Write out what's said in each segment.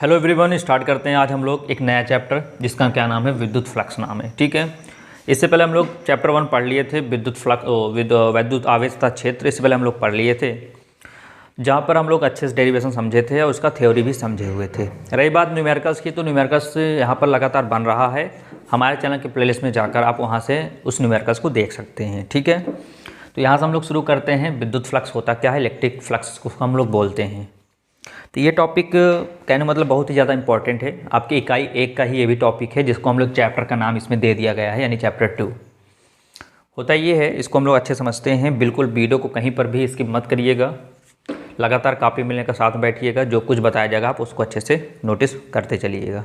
Hello everyone, start करते हैं। आज हम लोग एक नया चैप्टर जिसका क्या नाम है, विद्युत फ्लक्स नाम है। ठीक है, इससे पहले हम लोग चैप्टर 1 पढ़ लिए थे, विद्युत फ्लक्स विद्युत आवेशता क्षेत्र। इससे पहले हम लोग पढ़ लिए थे, जहाँ पर हम लोग अच्छे से डेरिवेशन समझे थे और उसका थ्योरी भी समझे हुए थे। रही बात न्यूमेरिकल्स की, तो न्यूमेरिकल्स यहाँ पर लगातार बन रहा है। हमारे चैनल के प्लेलिस्ट में जाकर आप वहाँ से उस न्यूमेरिकल्स को देख सकते हैं। ठीक है, तो यहाँ से हम लोग शुरू करते हैं। विद्युत फ्लक्स होता क्या है, इलेक्ट्रिक फ्लक्स को हम लोग बोलते हैं। तो ये टॉपिक कहने मतलब बहुत ही ज़्यादा इंपॉर्टेंट है। आपकी इकाई 1 का ही ये भी टॉपिक है, जिसको हम लोग चैप्टर का नाम इसमें दे दिया गया है, यानी चैप्टर 2 होता ये है। इसको हम लोग अच्छे समझते हैं। बिल्कुल वीडियो को कहीं पर भी स्किप मत करिएगा, लगातार कॉपी मिलने का साथ बैठिएगा। जो कुछ बताया जाएगा आप उसको अच्छे से नोटिस करते चलिएगा।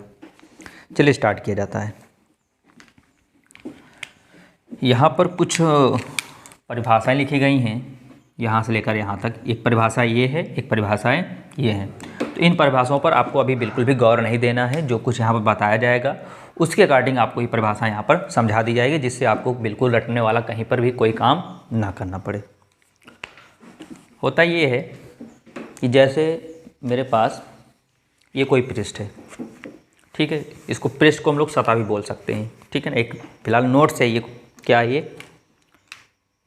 चलिए स्टार्ट किया जाता है। यहाँ पर कुछ परिभाषाएँ लिखी गई हैं, यहाँ से लेकर यहाँ तक। एक परिभाषा ये है, एक परिभाषाएँ ये हैं। तो इन परिभाषाओं पर आपको अभी बिल्कुल भी गौर नहीं देना है। जो कुछ यहाँ पर बताया जाएगा उसके अकॉर्डिंग आपको ये परिभाषा यहाँ पर समझा दी जाएगी, जिससे आपको बिल्कुल रटने वाला कहीं पर भी कोई काम ना करना पड़े। होता ये है कि जैसे मेरे पास ये कोई पृष्ठ है, ठीक है। इसको पृष्ठ को हम लोग सतह भी बोल सकते हैं, ठीक है ना। एक फिलहाल नोट्स है, ये क्या है, ये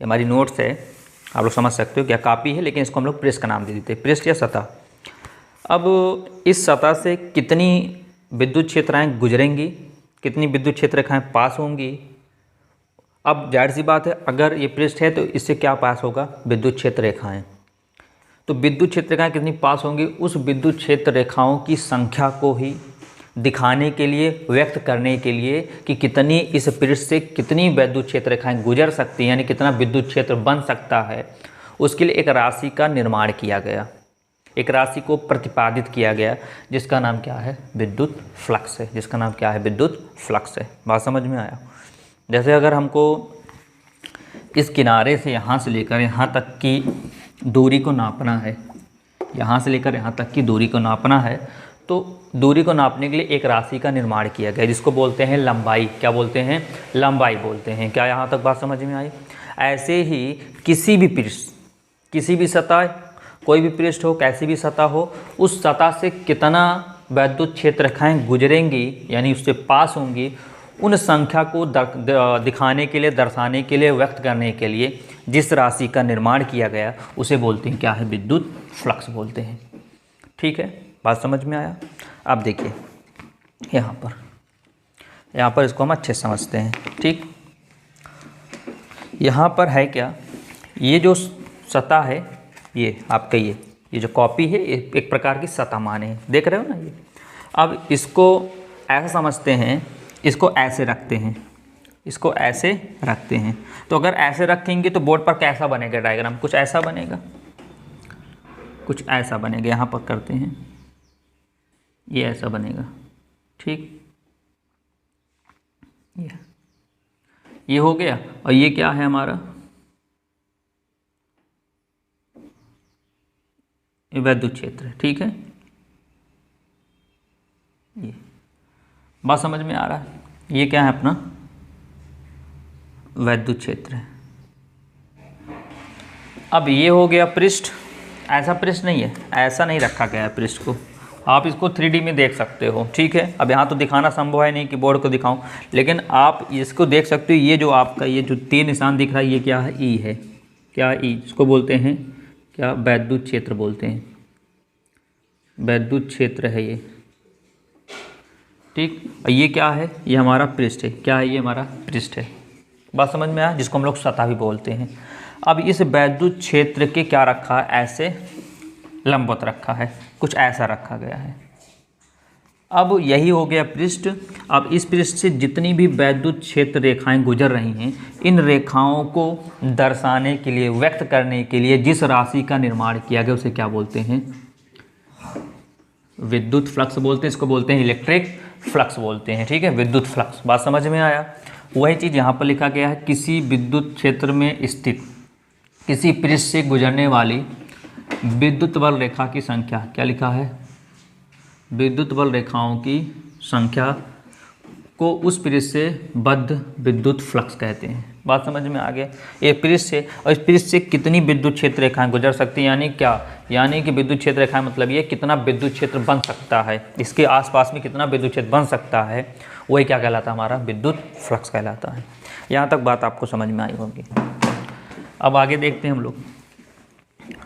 हमारी नोट्स है, आप लोग समझ सकते हो क्या कापी है, लेकिन इसको हम लोग पृष्ठ का नाम दे देते हैं, पृष्ठ या सतह। अब इस सतह से कितनी विद्युत क्षेत्राएँ गुजरेंगी, कितनी विद्युत क्षेत्र रेखाएँ पास होंगी। अब जाहिर सी बात है, अगर ये पृष्ठ है तो इससे क्या पास होगा, विद्युत क्षेत्र रेखाएँ। तो विद्युत क्षेत्र रेखाएँ कितनी पास होंगी, उस विद्युत क्षेत्र रेखाओं की संख्या को ही दिखाने के लिए, व्यक्त करने के लिए कि कितनी इस पृष्ठ से कितनी विद्युत क्षेत्र रेखाएँ गुजर सकती हैं, यानी कितना विद्युत क्षेत्र बन सकता है, उसके लिए एक राशि का निर्माण किया गया, एक राशि को प्रतिपादित किया गया, जिसका नाम क्या है, विद्युत फ्लक्स है। जिसका नाम क्या है, विद्युत फ्लक्स है। बात समझ में आया। जैसे अगर हमको इस किनारे से यहाँ से लेकर यहाँ तक की दूरी को नापना है, यहाँ से लेकर यहाँ तक की दूरी को नापना है, तो दूरी को नापने के लिए एक राशि का निर्माण किया गया, जिसको बोलते हैं लंबाई। क्या बोलते हैं, लंबाई बोलते हैं। क्या यहाँ तक बात समझ में आई। ऐसे ही किसी भी पृष्ठ, किसी भी सतह, कोई भी पृष्ठ हो, कैसी भी सतह हो, उस सतह से कितना विद्युत क्षेत्र रेखाएँ गुजरेंगी, यानी उससे पास होंगी, उन संख्या को दिखाने के लिए, दर्शाने के लिए, व्यक्त करने के लिए जिस राशि का निर्माण किया गया उसे बोलते हैं क्या है, विद्युत फ्लक्स बोलते हैं। ठीक है, बात समझ में आया। अब देखिए यहाँ पर इसको हम अच्छे से समझते हैं। ठीक, यहाँ पर है क्या, ये जो सतह है, ये आपका ये जो कॉपी है, एक प्रकार की सतह माने, देख रहे हो ना ये। अब इसको ऐसा समझते हैं, इसको ऐसे रखते हैं, इसको ऐसे रखते हैं। तो अगर ऐसे रखेंगे तो बोर्ड पर कैसा बनेगा डायग्राम, कुछ ऐसा बनेगा, कुछ ऐसा बनेगा। यहाँ पर करते हैं, ये ऐसा बनेगा। ठीक, ये हो गया। और ये क्या है हमारा, ये विद्युत क्षेत्र है। ठीक है, ये बात समझ में आ रहा है। ये क्या है, अपना विद्युत क्षेत्र है। अब ये हो गया पृष्ठ। ऐसा पृष्ठ नहीं है, ऐसा नहीं रखा गया है पृष्ठ को। आप इसको 3D में देख सकते हो। ठीक है, अब यहाँ तो दिखाना संभव है नहीं कि बोर्ड को दिखाऊं, लेकिन आप इसको देख सकते हो। ये जो आपका ये जो तीन निशान दिख रहा है, ये क्या है, ई है। क्या ई, इसको बोलते हैं क्या, विद्युत क्षेत्र बोलते हैं, विद्युत क्षेत्र है ये। ठीक, और ये क्या है, ये हमारा पृष्ठ है। क्या है, ये हमारा पृष्ठ है। बात समझ में आया, जिसको हम लोग सतह भी बोलते हैं। अब इस विद्युत क्षेत्र के क्या रखा है, ऐसे लंबवत रखा है, कुछ ऐसा रखा गया है। अब यही हो गया पृष्ठ। अब इस पृष्ठ से जितनी भी विद्युत क्षेत्र रेखाएं गुजर रही हैं, इन रेखाओं को दर्शाने के लिए, व्यक्त करने के लिए जिस राशि का निर्माण किया गया उसे क्या बोलते हैं, विद्युत फ्लक्स बोलते हैं। इसको बोलते हैं इलेक्ट्रिक फ्लक्स बोलते हैं। ठीक है, विद्युत फ्लक्स। बात समझ में आया। वही चीज़ यहाँ पर लिखा गया है, किसी विद्युत क्षेत्र में स्थित किसी पृष्ठ से गुजरने वाली विद्युत बल रेखा की संख्या, क्या लिखा है, विद्युत बल रेखाओं की संख्या को उस पृष्ठ से बद्ध विद्युत फ्लक्स कहते हैं। बात समझ में आ गया। एक पृष्ठ से और इस पृष्ठ से कितनी विद्युत क्षेत्र रेखाएं गुजर सकती हैं, यानी क्या, यानी कि विद्युत क्षेत्र रेखाएं मतलब ये कितना विद्युत क्षेत्र बन सकता है, इसके आसपास में कितना विद्युत क्षेत्र बन सकता है, वही क्या कहलाता है, हमारा विद्युत फ्लक्स कहलाता है। यहाँ तक बात आपको समझ में आई होगी। अब आगे देखते हैं हम लोग।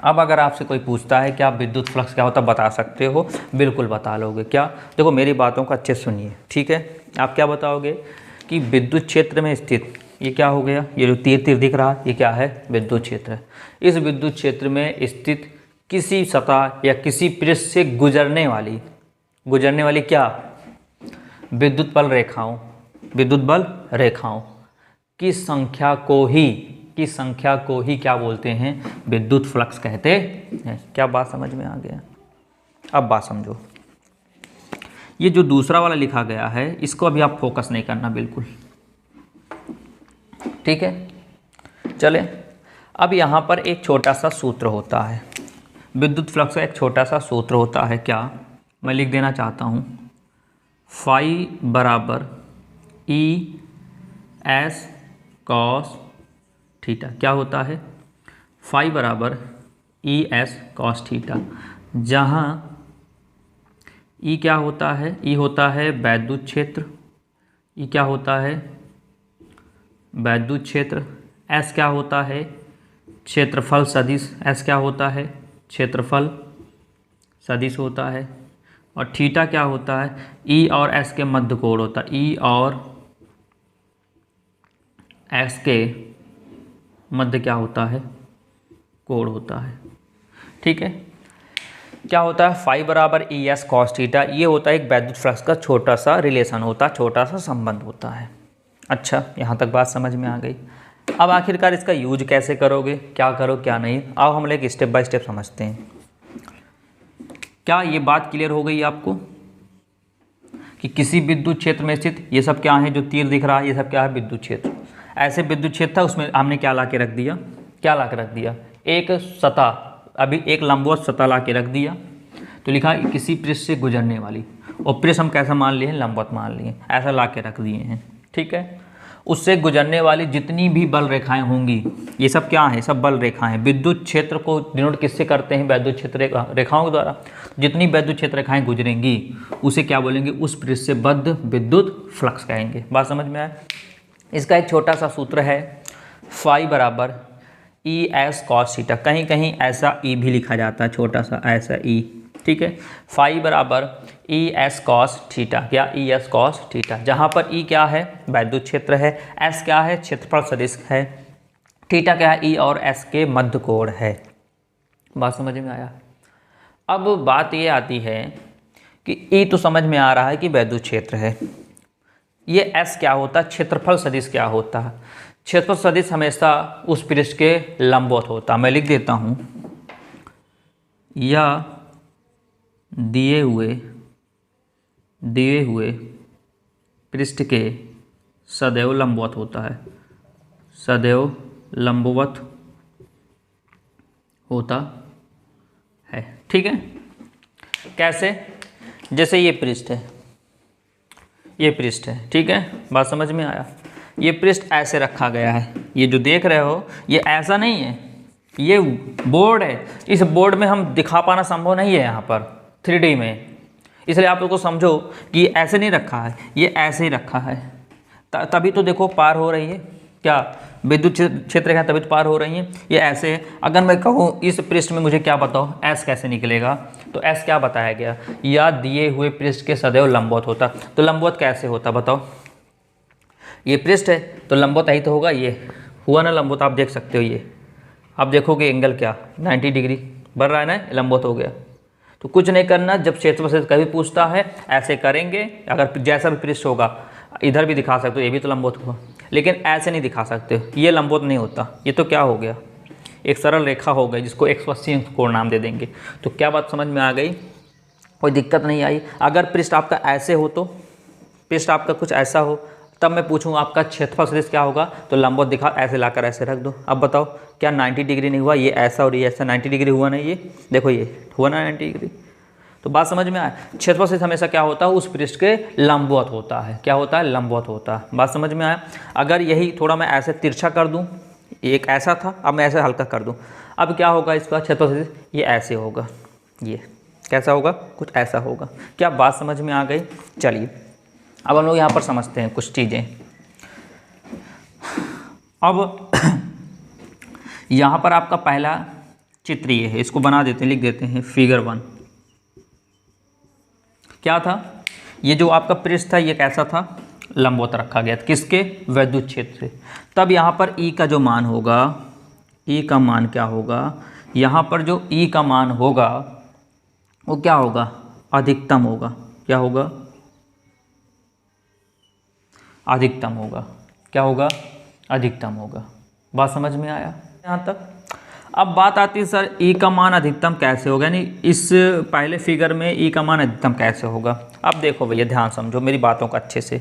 अब अगर आपसे कोई पूछता है कि आप विद्युत फ्लक्स क्या होता है बता सकते हो, बिल्कुल बता लोगे। क्या, देखो मेरी बातों को अच्छे सुनिए, ठीक है। आप क्या बताओगे कि विद्युत क्षेत्र में स्थित, ये क्या हो गया, ये जो तीर तीर दिख रहा है ये क्या है, विद्युत क्षेत्र है। इस विद्युत क्षेत्र में स्थित किसी सतह या किसी पृष्ठ से गुजरने वाली क्या, विद्युत बल रेखाओं की संख्या को ही क्या बोलते हैं, विद्युत फ्लक्स कहते हैं। क्या बात समझ में आ गया। अब बात समझो, ये जो दूसरा वाला लिखा गया है इसको अभी आप फोकस नहीं करना बिल्कुल, ठीक है। चले, अब यहाँ पर एक छोटा सा सूत्र होता है, विद्युत फ्लक्स का एक छोटा सा सूत्र होता है। क्या, मैं लिख देना चाहता हूँ, फाई बराबर ई एस कॉस थीटा। क्या होता है, फाई बराबर ई एस कॉस थीटा, जहाँ ई क्या होता है, ई होता है वैद्युत क्षेत्र, ई क्या होता है, वैद्युत क्षेत्र, एस क्या होता है, क्षेत्रफल सदिश, एस क्या होता है, क्षेत्रफल सदिश होता है, और थीटा क्या होता है, ई और एस के मध्य कोण होता है, ई और एस के मध्य क्या होता है, कोण होता है, ठीक है। क्या होता है, फाई बराबर ई एस कॉस थीटा, ये होता है एक वैद्युत फ्लक्स का छोटा सा रिलेशन होता है, छोटा सा संबंध होता है। अच्छा, यहाँ तक बात समझ में आ गई। अब आखिरकार इसका यूज कैसे करोगे, क्या करो क्या नहीं, आओ हम लोग स्टेप बाय स्टेप समझते हैं। क्या ये बात क्लियर हो गई आपको कि किसी विद्युत क्षेत्र में स्थित, ये सब क्या है जो तीर दिख रहा है, ये सब क्या है, विद्युत क्षेत्र। ऐसे विद्युत क्षेत्र था, उसमें हमने क्या ला के रख दिया, एक सतह, अभी एक लंबवत सतह ला के रख दिया, तो लिखा किसी पृष्ठ से गुजरने वाली, और पृष्ठ हम कैसा मान लिए हैं, लंबवत मान लिए, ऐसा ला के रख दिए हैं, ठीक है। उससे गुजरने वाली जितनी भी बल रेखाएं होंगी, ये सब क्या है, सब बल रेखाएं। विद्युत क्षेत्र को डिनोट किससे करते हैं, वैद्युत क्षेत्र रेखाओं के द्वारा। जितनी वैद्युत क्षेत्र रेखाएं गुजरेंगी उसे क्या बोलेंगे, उस पृष्ठ से बद्ध विद्युत फ्लक्स कहेंगे। बात समझ में आया। इसका एक छोटा सा सूत्र है, फाई बराबर ई एस कॉस थीटा, कहीं कहीं ऐसा ई भी लिखा जाता है, छोटा सा ऐसा ई, ठीक है। फाई बराबर ई एस कॉस थीटा, क्या, ई एस कॉस थीटा, जहाँ पर ई क्या है, वैद्युत क्षेत्र है, एस क्या है, क्षेत्रफल सदिश है, थीटा क्या है, ई और एस के मध्य कोण है। बात समझ में आया। अब बात ये आती है कि ई तो समझ में आ रहा है कि वैद्युत क्षेत्र है, ये एस क्या होता है, क्षेत्रफल सदिश क्या होता है। क्षेत्रफल सदिश हमेशा उस पृष्ठ के लंबवत होता है। मैं लिख देता हूँ, या दिए हुए पृष्ठ के सदैव लंबवत होता है, सदैव लंबवत होता है, ठीक है। कैसे, जैसे ये पृष्ठ है, ये पृष्ठ है, ठीक है। बात समझ में आया। ये पृष्ठ ऐसे रखा गया है, ये जो देख रहे हो ये ऐसा नहीं है, ये बोर्ड है। इस बोर्ड में हम दिखा पाना संभव नहीं है यहाँ पर 3D में, इसलिए आप लोग को समझो कि ये ऐसे नहीं रखा है, ये ऐसे ही रखा है, तभी तो देखो पार हो रही है, क्या, विद्युत क्षेत्र का, तभी तो पार हो रही है। ये ऐसे है। अगर मैं कहूँ इस पृष्ठ में मुझे क्या बताओ, एस कैसे निकलेगा, तो एस क्या बताया गया, या दिए हुए पृष्ठ के सदैव लंबवत होता। तो लंबवत कैसे होता बताओ, ये पृष्ठ है तो लंबवत ही तो होगा, ये हुआ ना लंबवत, आप देख सकते हो। ये आप देखोगे एंगल क्या 90 डिग्री बढ़ रहा है ना, लंबवत हो गया। तो कुछ नहीं करना, जब क्षेत्रफल से कभी पूछता है ऐसे करेंगे, अगर जैसा भी पृष्ठ होगा इधर भी दिखा सकते हो, ये भी तो लंबवत हुआ, लेकिन ऐसे नहीं दिखा सकते, ये लंबवत नहीं होता। ये तो क्या हो गया, एक सरल रेखा हो गई जिसको एक्सवसीय कोण नाम दे देंगे। तो क्या बात समझ में आ गई, कोई दिक्कत नहीं आई। अगर पृष्ठ आपका ऐसे हो, तो पृष्ठ आपका कुछ ऐसा हो, तब मैं पूछूँ आपका क्षेत्रफल सदिश क्या होगा, तो लंबवत दिखा, ऐसे लाकर ऐसे रख दो। अब बताओ क्या 90 डिग्री नहीं हुआ, ये ऐसा और ये ऐसा 90 डिग्री हुआ नहीं, ये देखो ये हुआ ना 90 डिग्री। तो तो बात समझ में आए, क्षेत्रफल सदिश हमेशा क्या होता है, उस पृष्ठ के लंबवत होता है। क्या होता है, लंबवत होता है। बात समझ में आया। अगर यही थोड़ा मैं ऐसे तिरछा कर दूं, एक ऐसा था, अब मैं ऐसे हल्का कर दूं, अब क्या होगा इसका क्षेत्रफल सदिश, ये ऐसे होगा, ये कैसा होगा, कुछ ऐसा होगा। क्या बात समझ में आ गई। चलिए अब हम लोग यहाँ पर समझते हैं कुछ चीज़ें। अब यहाँ पर आपका पहला चित्र ये है, इसको बना देते हैं, लिख देते हैं फिगर 1। क्या था, ये जो आपका पृष्ठ था ये कैसा था, लंबवत रखा गया था, किसके, वैद्युत क्षेत्र से। तब यहाँ पर E का जो मान होगा, E का मान क्या होगा, यहाँ पर जो E का मान होगा वो क्या होगा, अधिकतम होगा। क्या होगा, अधिकतम होगा। क्या होगा, अधिकतम होगा। बात समझ में आया यहाँ तक। अब बात आती है सर E का मान अधिकतम कैसे होगा, यानी इस पहले फिगर में E का मान अधिकतम कैसे होगा। अब देखो भैया ध्यान समझो मेरी बातों का अच्छे से।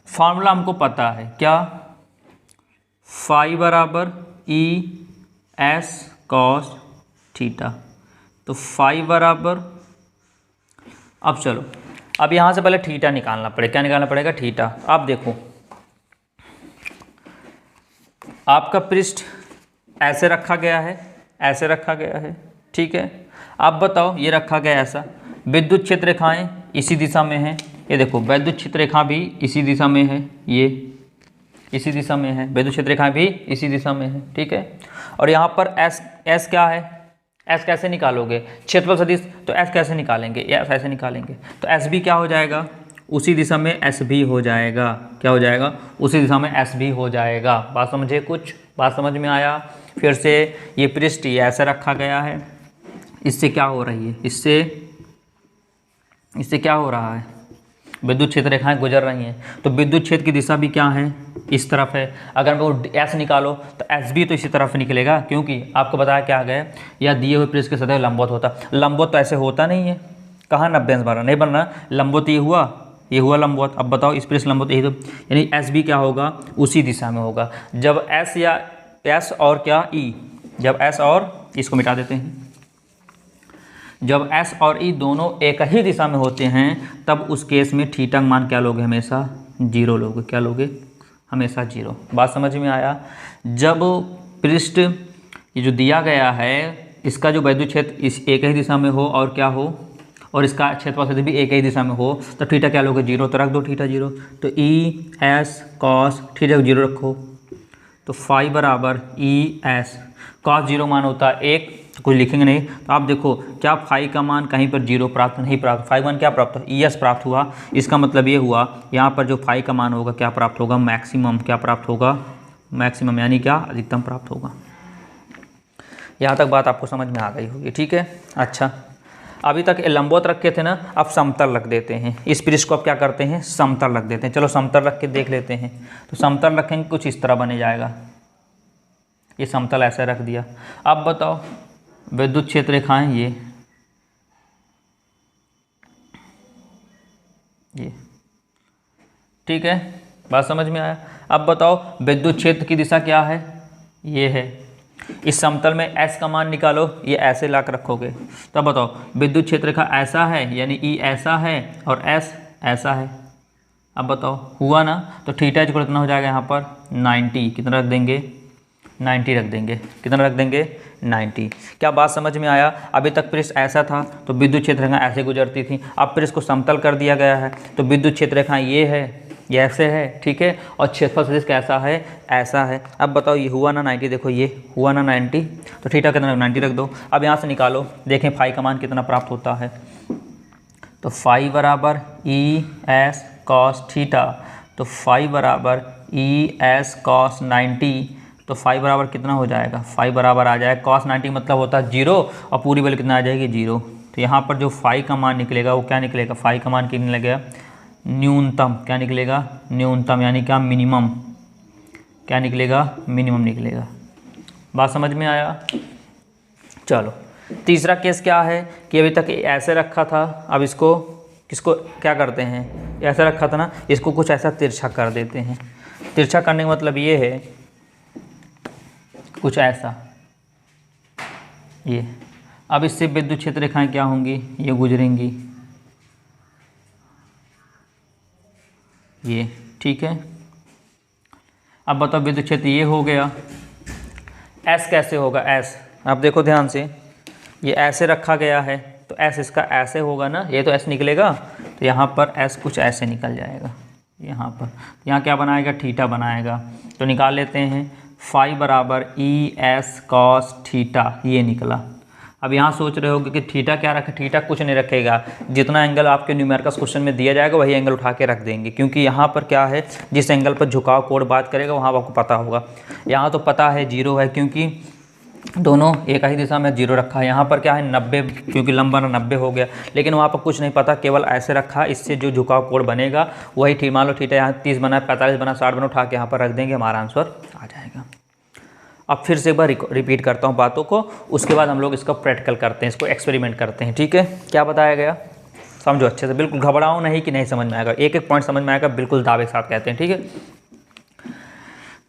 फॉर्मूला हमको पता है, क्या, फाई बराबर E S cos थीटा। तो फाई बराबर, अब चलो अब यहाँ से पहले थीटा निकालना पड़ेगा। क्या निकालना पड़ेगा, थीटा। अब देखो आपका पृष्ठ ऐसे रखा गया है, ऐसे रखा गया है, ठीक है। अब बताओ ये रखा गया ऐसा, विद्युत क्षेत्र रेखाएं इसी दिशा में हैं। ये देखो वैद्युत क्षेत्र रेखा भी इसी दिशा में है, ये इसी दिशा में है, वैद्युत क्षेत्र रेखाएं भी इसी दिशा में है, ठीक है। और यहाँ पर एस क्या है, एस कैसे निकालोगे, क्षेत्रफल सदिश, तो एस कैसे निकालेंगे, एस ऐसे निकालेंगे, तो एस भी क्या हो जाएगा, उसी दिशा में एस भी हो जाएगा। क्या हो जाएगा, उसी दिशा में एस भी हो जाएगा। बात समझे, कुछ बात समझ में आया। फिर से ये पृष्ठ ये ऐसे रखा गया है, इससे क्या हो रही है, इससे क्या हो रहा है, विद्युत क्षेत्र रेखाएं गुजर रही हैं। तो विद्युत क्षेत्र की दिशा भी क्या है, इस तरफ है। अगर मैं वो एस निकालो तो एस भी तो इसी तरफ निकलेगा, क्योंकि आपको बताया क्या गया, या दिए हुए पृष्ठ के सदैव लंबवत होता। लंबवत तो ऐसे होता नहीं है, कहाँ 90 12 नहीं बन रहा, लंबवत ये हुआ लंबवत। अब बताओ इस पृष्ठ लंबवत, यही तो, यानी एस भी क्या होगा, उसी दिशा में होगा। जब एस या एस और क्या ई, जब एस और, इसको मिटा देते हैं, जब एस और ई दोनों एक ही दिशा में होते हैं तब उस केस में थीटा का मान क्या लोगे, हमेशा 0 लोगे। क्या लोगे, हमेशा 0। बात समझ में आया। जब पृष्ठ ये जो दिया गया है, इसका जो वैद्युत क्षेत्र इस एक ही दिशा में हो और क्या हो, और इसका क्षेत्रफल सदिश भी एक ही दिशा में हो, तो थीटा क्या लोगे, 0। तो रख दो थीटा 0। तो ई एस कॉस थीटा 0 रखो, तो फाई बराबर ई एस कॉस 0 मान होता है 1, कुछ लिखेंगे नहीं। तो आप देखो क्या फाई का मान कहीं पर 0 प्राप्त नहीं प्राप्त, फाई मान क्या प्राप्त हुआ, ई एस प्राप्त हुआ। इसका मतलब ये हुआ यहाँ पर जो फाई का मान होगा क्या प्राप्त होगा, मैक्सिमम। क्या प्राप्त होगा, मैक्सिमम, यानी क्या, अधिकतम प्राप्त होगा। यहाँ तक बात आपको समझ में आ गई होगी, ठीक है। अच्छा, अभी तक लंबवत रखे थे ना, अब समतल रख देते हैं। इस पृष्ठ को अब क्या करते हैं, समतल रख देते हैं। चलो समतल रख के देख लेते हैं। तो समतल रखेंगे, कुछ इस तरह बने जाएगा। ये समतल ऐसे रख दिया। अब बताओ विद्युत क्षेत्र रेखाएं ये ठीक है, बात समझ में आया। अब बताओ विद्युत क्षेत्र की दिशा क्या है, ये है। इस समतल में S का मान निकालो, ये ऐसे लाकर रखोगे। तब बताओ विद्युत क्षेत्र रेखा ऐसा है, यानी E ऐसा है और S ऐसा है। अब बताओ हुआ ना, तो थीटा इक्वल कितना हो जाएगा यहाँ पर 90। कितना रख देंगे, 90 रख देंगे। कितना रख देंगे, 90। क्या बात समझ में आया। अभी तक पृष्ठ ऐसा था तो विद्युत क्षेत्र रेखा ऐसे गुजरती थी। अब पृष्ठ को समतल कर दिया गया है तो विद्युत क्षेत्र रेखा ये है, ये ऐसे है, ठीक है। और क्षेत्रफल सदिश कैसा है, ऐसा है। अब बताओ ये हुआ ना 90, देखो ये हुआ ना 90, तो थीटा कितना 90 रख दो। अब यहाँ से निकालो, देखें फाई का मान कितना प्राप्त होता है। तो फाई बराबर ई एस कॉस थीटा, तो फाई बराबर ई एस कॉस 90, तो फाई बराबर कितना हो जाएगा, फाई बराबर आ जाएगा कॉस 90 मतलब होता है 0, और पूरी वैल्यू कितना आ जाएगी 0। तो यहाँ पर जो फाई का मान निकलेगा वो क्या निकलेगा, फाई का मान कितने लगेगा, न्यूनतम। क्या निकलेगा, न्यूनतम, यानी क्या, मिनिमम। क्या निकलेगा, मिनिमम निकलेगा। बात समझ में आया। चलो तीसरा केस क्या है कि अभी तक ऐसे रखा था, अब इसको किसको क्या करते हैं, ऐसा रखा था ना, इसको कुछ ऐसा तिरछा कर देते हैं। तिरछा करने का मतलब ये है कुछ ऐसा, ये अब इससे विद्युत क्षेत्र रेखाएं क्या होंगी, ये गुजरेंगी, ये, ठीक है। अब बताओ विद्युत क्षेत्र ये हो गया, एस कैसे होगा, एस, आप देखो ध्यान से, ये ऐसे रखा गया है तो एस इसका ऐसे होगा ना, ये तो एस निकलेगा, तो यहाँ पर एस कुछ ऐसे निकल जाएगा, यहाँ पर, यहाँ क्या बनाएगा, थीटा बनाएगा। तो निकाल लेते हैं, फाई बराबर ई एस कॉस थीटा, ये निकला। अब यहाँ सोच रहे होगे कि थीटा क्या रखे, थीटा कुछ नहीं रखेगा, जितना एंगल आपके न्यूमेरिकल क्वेश्चन में दिया जाएगा वही एंगल उठा के रख देंगे, क्योंकि यहाँ पर क्या है, जिस एंगल पर झुकाव कोण बात करेगा वहाँ आपको पता होगा। यहाँ तो पता है 0 है, क्योंकि दोनों एक ही दिशा में 0 रखा है। यहाँ पर क्या है 90, क्योंकि लंबा 90 हो गया, लेकिन वहाँ पर कुछ नहीं पता, केवल ऐसे रखा, इससे जो झुकाव कोण बनेगा वही ठीक, मान लो थीटा यहाँ 30 बना, 45 बना, 60 बना, उठा के यहाँ पर रख देंगे, हमारा आंसर आ जाएगा। अब फिर से एक बार रिपीट करता हूँ बातों को, उसके बाद हम लोग इसका प्रैक्टिकल करते हैं, इसको एक्सपेरिमेंट करते हैं, ठीक है। क्या बताया गया समझो अच्छे से, बिल्कुल घबराओ नहीं कि नहीं समझ में आएगा, एक एक पॉइंट समझ में आएगा, बिल्कुल दावे के साथ कहते हैं, ठीक है।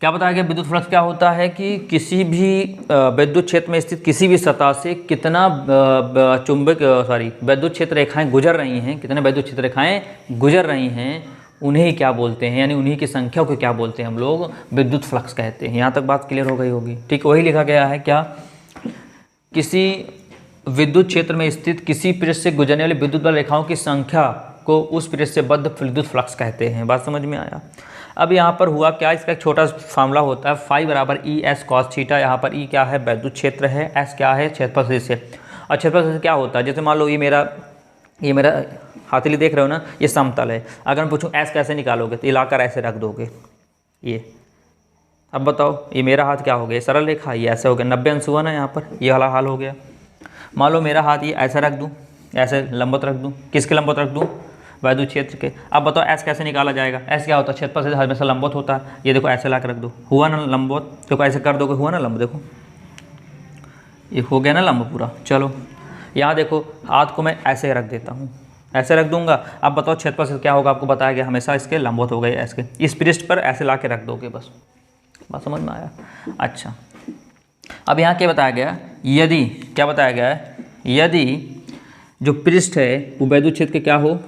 क्या बताया गया, विद्युत फ्लक्स क्या होता है कि किसी भी विद्युत क्षेत्र में स्थित किसी भी सतह से कितना विद्युत क्षेत्र रेखाएं गुजर रही हैं, कितने विद्युत क्षेत्र रेखाएं गुजर रही हैं, उन्हें क्या बोलते हैं, यानी उन्हीं की संख्या को क्या बोलते हैं हम लोग, विद्युत फ्लक्स कहते हैं। यहाँ तक बात क्लियर हो गई होगी, ठीक। वही लिखा गया है क्या, किसी विद्युत क्षेत्र में स्थित किसी पृष्ठ से गुजरने वाली विद्युत बल रेखाओं की संख्या को उस पृष्ठ से बद्ध विद्युत फ्लक्स कहते हैं। बात समझ में आया। अब यहाँ पर हुआ क्या, इसका एक छोटा फार्मूला होता है, फाई बराबर ई एस कॉस थीटा। यहाँ पर ई क्या है, विद्युत क्षेत्र है, एस क्या है, क्षेत्रफल सदिश है। और क्षेत्रफल सदिश क्या होता है, जैसे मान लो ये मेरा हथेली देख रहे हो ना, ये समतल है। अगर मैं पूछूं एस कैसे निकालोगे, तो ये लाकर ऐसे रख दोगे, ये। अब बताओ ये मेरा हाथ क्या हो गया, सरल रेखा, ये ऐसे हो गया, 90 अंश हुआ ना, यहाँ पर ये वाला हाल हो गया। मान लो मेरा हाथ ये ऐसे रख दूँ, ऐसे लंबवत रख दूँ, किसके लंबवत रख दूँ, विद्युत क्षेत्र के। अब बताओ एस कैसे निकाला जाएगा, एस क्या होता है, क्षेत्रफल से हमेशा लंबवत होता है। ये देखो ऐसे ला कर रख दो, हुआ ना लंबवत, देखो ऐसे कर दोगे, हुआ ना लंब, देखो ये हो गया ना लंब पूरा। चलो यहाँ देखो, हाथ को मैं ऐसे रख देता हूँ, ऐसे रख दूंगा। अब बताओ क्षेत्रफल से क्या होगा, आपको बताया गया हमेशा इसके लंबवत हो गए, ऐसे इस पृष्ठ पर ऐसे ला के रख दोगे, बस। बात समझ में आया। अच्छा, अब यहाँ क्या बताया गया, यदि क्या बताया गया है, यदि जो पृष्ठ है वो विद्युत क्षेत्र के क्या हो,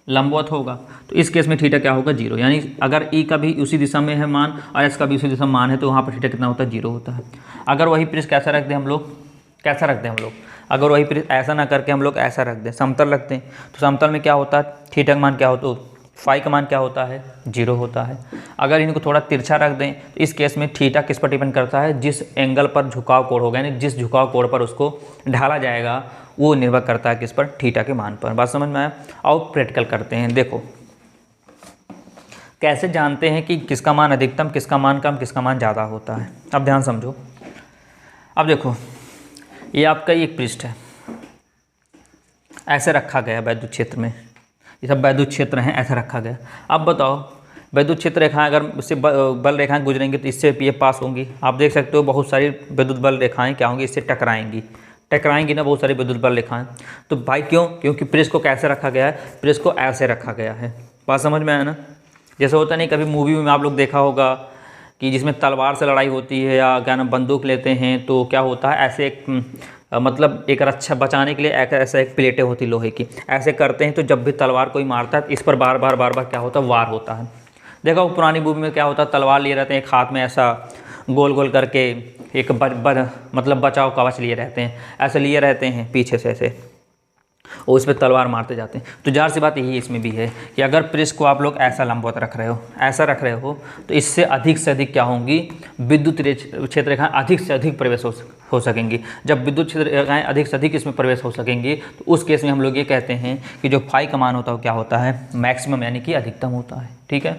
लंबवत होगा, तो इस केस में थीटा क्या होगा, 0। यानी अगर ई का भी उसी दिशा में है मान और एस का भी उसी दिशा में मान है, तो वहाँ पर थीटा कितना होता है, 0 होता है। अगर वही पृष्ठ कैसा रख दें हम लोग, कैसा रख दें हम लोग, अगर वही पृष्ठ ऐसा ना करके हम लोग ऐसा रख दें, समतल रखते हैं, तो समतल में क्या होता है, थीटा का मान क्या होता है, फाई का मान क्या होता है, 0 होता है। अगर इनको थोड़ा तिरछा रख दें, तो इस केस में थीटा किस पर डिपेंड करता है, जिस एंगल पर झुकाव कोण होगा, यानी जिस झुकाव कोण पर उसको ढाला जाएगा, वो निर्भर करता है किस पर, थीटा के मान पर। बात समझ में आया। और प्रैक्टिकल करते हैं, देखो कैसे जानते हैं कि किसका मान अधिकतम, किसका मान कम, किसका मान ज़्यादा होता है। अब ध्यान समझो। अब देखो ये आपका एक पृष्ठ है, ऐसे रखा गया विद्युत क्षेत्र में, ये सब विद्युत क्षेत्र हैं, ऐसे रखा गया। अब बताओ विद्युत क्षेत्र रेखाएं अगर इससे बल रेखाएं गुजरेंगी तो इससे ये पास होंगी। आप देख सकते हो बहुत सारी विद्युत बल रेखाएं क्या होंगी, इससे टकराएंगी ना बहुत सारी विद्युत बल रेखाएं। तो भाई क्यों, क्योंकि पृष्ठ को कैसे रखा गया है, पृष्ठ को ऐसे रखा गया है। बात समझ में आया ना। जैसे होता नहीं, कभी मूवी में आप लोग देखा होगा कि जिसमें तलवार से लड़ाई होती है या क्या नाम बंदूक लेते हैं, तो क्या होता है ऐसे एक मतलब एक रक्षा बचाने के लिए ऐसा एक प्लेटें होती लोहे की, ऐसे करते हैं, तो जब भी तलवार कोई मारता है इस पर बार बार क्या होता है, वार होता है। देखो पुरानी मूवी में क्या होता है, तलवार लिए रहते हैं, एक हाथ में ऐसा गोल गोल करके एक मतलब बचाव कवच लिए रहते हैं, ऐसे लिए रहते हैं पीछे से ऐसे, और उस पर तलवार मारते जाते हैं। तो ज़ाहिर सी बात यही इसमें भी है कि अगर पृष्ठ को आप लोग ऐसा लंबवत रख रहे हो, ऐसा रख रहे हो, तो इससे अधिक से अधिक क्या होंगी, विद्युत क्षेत्र रेखाएं अधिक से अधिक प्रवेश हो सकेंगी। जब विद्युत क्षेत्र रेखाएं अधिक से अधिक इसमें प्रवेश हो सकेंगी, तो उस केस में हम लोग ये कहते हैं कि जो फाई का मान होता है वो क्या होता है, मैक्सिमम, यानी कि अधिकतम होता है। ठीक है,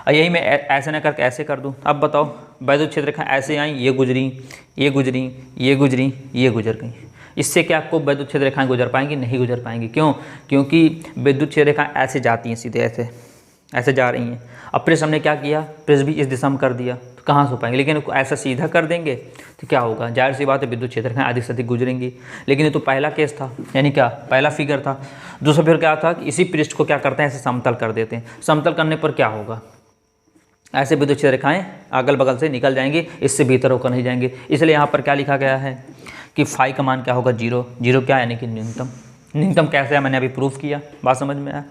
और यही मैं ऐसे ना करके ऐसे कर दूँ। अब बताओ विद्युत क्षेत्र रेखाएं ऐसे आई, ये गुजरी, ये गुजरी, ये गुजरी, ये गुजर गई, इससे क्या आपको विद्युत क्षेत्र रेखाएं गुजर पाएंगी, नहीं गुजर पाएंगी। क्यों, क्योंकि विद्युत क्षेत्र रेखाएं ऐसे जाती हैं, सीधे ऐसे ऐसे जा रही हैं। अब प्रेस हमने क्या किया, प्रेस भी इस दिशा में कर दिया, तो कहाँ से हो पाएंगे। लेकिन ऐसा सीधा कर देंगे तो क्या होगा, जाहिर सी बात है विद्युत क्षेत्र रेखाएं अधिक से अधिक गुजरेंगी। लेकिन ये तो पहला केस था, यानी क्या पहला फिगर था। दूसरा फिर क्या था कि इसी पृष्ठ को क्या करते हैं, ऐसे समतल कर देते हैं। समतल करने पर क्या होगा, ऐसे विद्युत क्षेत्र रेखाएं अगल बगल से निकल जाएंगी, इससे भीतर होकर नहीं जाएंगे। इसलिए यहाँ पर क्या लिखा गया है कि फाई का मान क्या होगा 0। 0 क्या यानी कि न्यूनतम। न्यूनतम कैसे है मैंने अभी प्रूफ किया। बात समझ में आया?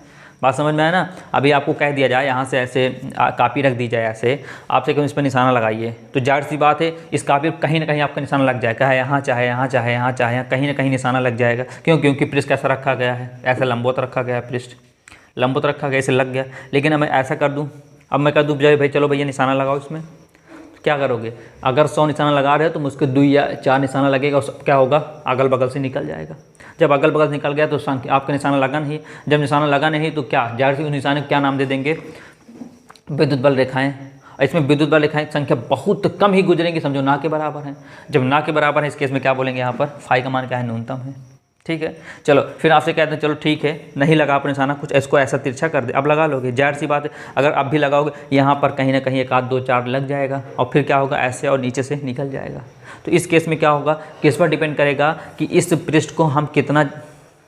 बात समझ में आया ना। अभी आपको कह दिया जाए यहाँ से ऐसे कापी रख दी जाए, ऐसे आपसे क्यों इस पर निशाना लगाइए, तो जाहिर सी बात है इस कापी पर कहीं ना कहीं आपका निशाना लग जाएगा, यहाँ चाहे यहाँ चाहे यहाँ चाहे कहीं ना कहीं निशाना लग जाएगा। क्यों? क्योंकि पृष्ठ कैसा रखा गया है, ऐसा लंबवत रखा गया है, पृष्ठ लंबवत रखा गया, इसे लग गया। लेकिन अब मैं ऐसा कर दूँ, अब मैं कर दूँ भाई चलो भैया निशाना लगाओ इसमें, क्या करोगे? अगर 100 निशाना लगा रहे हो तो मुझको 2 या 4 निशाना लगेगा, उस क्या होगा, अगल बगल से निकल जाएगा। जब अगल बगल से निकल गया तो आपका निशाना लगा नहीं। जब निशाना लगा नहीं तो क्या, जाहिर सी उस निशाने को क्या नाम दे देंगे? विद्युत बल रेखाएं। इसमें विद्युत बल रेखाएं संख्या बहुत कम ही गुजरेंगी, समझो ना के बराबर है। जब ना के बराबर है इस केस में क्या बोलेंगे, यहाँ पर फाई का मान क्या है, न्यूनतम है। ठीक है, चलो फिर आपसे कहते हैं चलो ठीक है नहीं लगा आप निशाना, कुछ इसको ऐसा तिरछा कर दे, अब लगा लोगे। जाहिर सी बात है अगर अब भी लगाओगे यहाँ पर कहीं ना कहीं 1 आध 2 4 लग जाएगा और फिर क्या होगा, ऐसे और नीचे से निकल जाएगा। तो इस केस में क्या होगा, किस पर डिपेंड करेगा कि इस पृष्ठ को हम कितना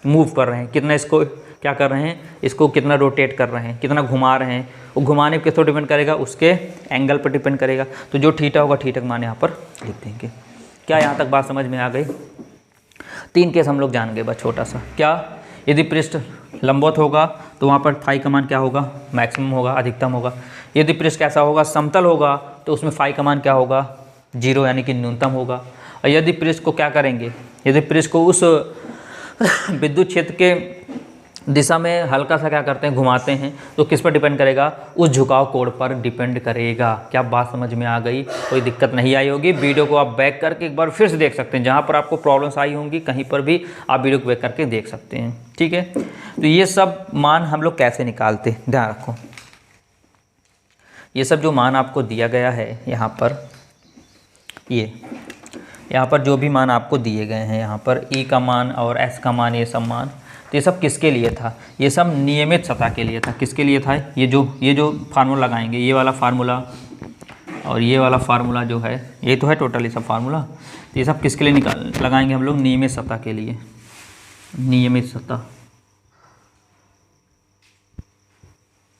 मूव कर रहे हैं, कितना इसको क्या कर रहे हैं, इसको कितना रोटेट कर रहे हैं, कितना घुमा रहे हैं। वो घुमाने पर किस पर डिपेंड करेगा, उसके एंगल पर डिपेंड करेगा। तो जो थीटा होगा थीटा का मान यहाँ पर लिख देंगे। क्या यहाँ तक बात समझ में आ गई? 3 केस हम लोग जान गए बस, छोटा सा। क्या, यदि पृष्ठ लंबवत होगा तो वहाँ पर फाई का मान क्या होगा, मैक्सिमम होगा, अधिकतम होगा। यदि पृष्ठ कैसा होगा, समतल होगा, तो उसमें फाई का मान क्या होगा, 0 यानी कि न्यूनतम होगा। और यदि पृष्ठ को क्या करेंगे, यदि पृष्ठ को उस विद्युत क्षेत्र के दिशा में हल्का सा क्या करते हैं, घुमाते हैं, तो किस पर डिपेंड करेगा, उस झुकाव कोण पर डिपेंड करेगा। क्या बात समझ में आ गई? कोई दिक्कत नहीं आई होगी। वीडियो को आप बैक करके एक बार फिर से देख सकते हैं, जहाँ पर आपको प्रॉब्लम्स आई होंगी कहीं पर भी आप वीडियो को बैक करके देख सकते हैं। ठीक है, तो ये सब मान हम लोग कैसे निकालते हैं, ध्यान रखो। ये सब जो मान आपको दिया गया है यहाँ पर, यहाँ पर जो भी मान आपको दिए गए हैं, यहाँ पर E का मान और S का मान, ये सब मान, तो ये सब किसके लिए था, ये सब नियमित सतह के लिए था। किसके लिए था? ये जो फार्मूला लगाएंगे, ये वाला फार्मूला और ये वाला फार्मूला जो है, ये तो है टोटल ये सब फार्मूला, तो ये सब किसके लिए लगाएंगे हम लोग, नियमित सतह के लिए। नियमित सतह,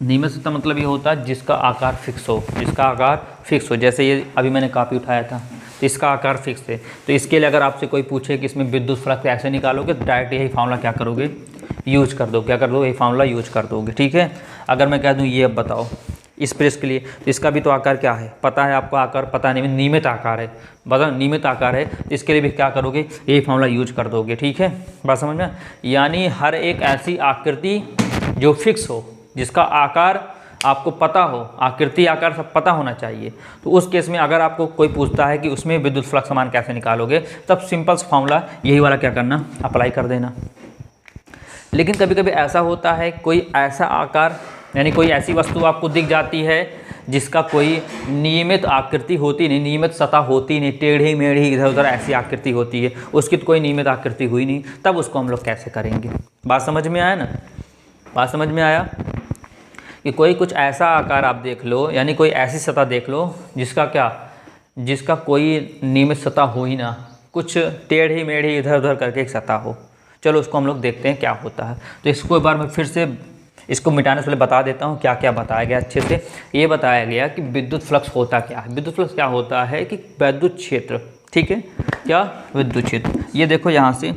नियमित सतह मतलब ये होता है जिसका आकार फिक्स हो, जिसका आकार फिक्स हो। जैसे ये अभी मैंने कापी उठाया था तो इसका आकार फिक्स है, तो इसके लिए अगर आपसे कोई पूछे कि इसमें विद्युत फ्लक्स ऐसे निकालोगे, तो डायरेक्ट यही फार्मूला क्या करोगे, यूज कर दो। क्या कर दो, यही फार्मूला यूज कर दोगे। ठीक है, अगर मैं कह दूँ ये अब बताओ इस पृष्ठ के लिए, तो इसका भी तो आकार क्या है, पता है आपको, आकार पता नहीं, नियमित आकार है, बताओ नियमित आकार है, तो इसके लिए भी क्या करोगे, यही फार्मूला यूज कर दोगे। ठीक है, बात समझ में? यानी हर एक ऐसी आकृति जो फिक्स हो, जिसका आकार आपको पता हो, आकृति आकार सब पता होना चाहिए। तो उस केस में अगर आपको कोई पूछता है कि उसमें विद्युत फ्लक्स मान कैसे निकालोगे, तब सिंपल फार्मूला यही वाला क्या करना, अप्लाई कर देना। लेकिन कभी कभी ऐसा होता है, कोई ऐसा आकार यानी कोई ऐसी वस्तु आपको दिख जाती है जिसका कोई नियमित आकृति होती नहीं, नियमित सतह होती नहीं, टेढ़ी मेढ़ी इधर उधर ऐसी आकृति होती है, उसकी तो कोई नियमित आकृति हुई नहीं, तब उसको हम लोग कैसे करेंगे। बात समझ में आया ना? बात समझ में आया कि कोई कुछ ऐसा आकार आप देख लो, यानी कोई ऐसी सतह देख लो जिसका क्या, जिसका कोई नियमित सतह हो ही ना, कुछ टेढ़ी मेढ़ी इधर उधर करके एक सतह हो। चलो उसको हम लोग देखते हैं क्या होता है। तो इसको एक बार मैं फिर से इसको मिटाने से पहले बता देता हूँ क्या क्या बताया गया अच्छे से। ये बताया गया कि विद्युत फ्लक्स होता क्या है। विद्युत फ्लक्स क्या होता है कि विद्युत क्षेत्र, ठीक है, क्या विद्युत क्षेत्र। ये देखो यहाँ से,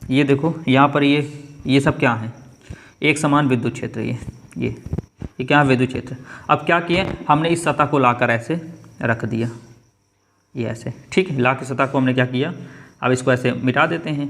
ये देखो यहाँ पर ये सब क्या है, एक समान विद्युत क्षेत्र। ये क्या है, विद्युत क्षेत्र। अब क्या किए हमने, इस सतह को लाकर ऐसे रख दिया, ये ऐसे, ठीक है, ला के सतह को हमने क्या किया, अब इसको ऐसे मिटा देते हैं।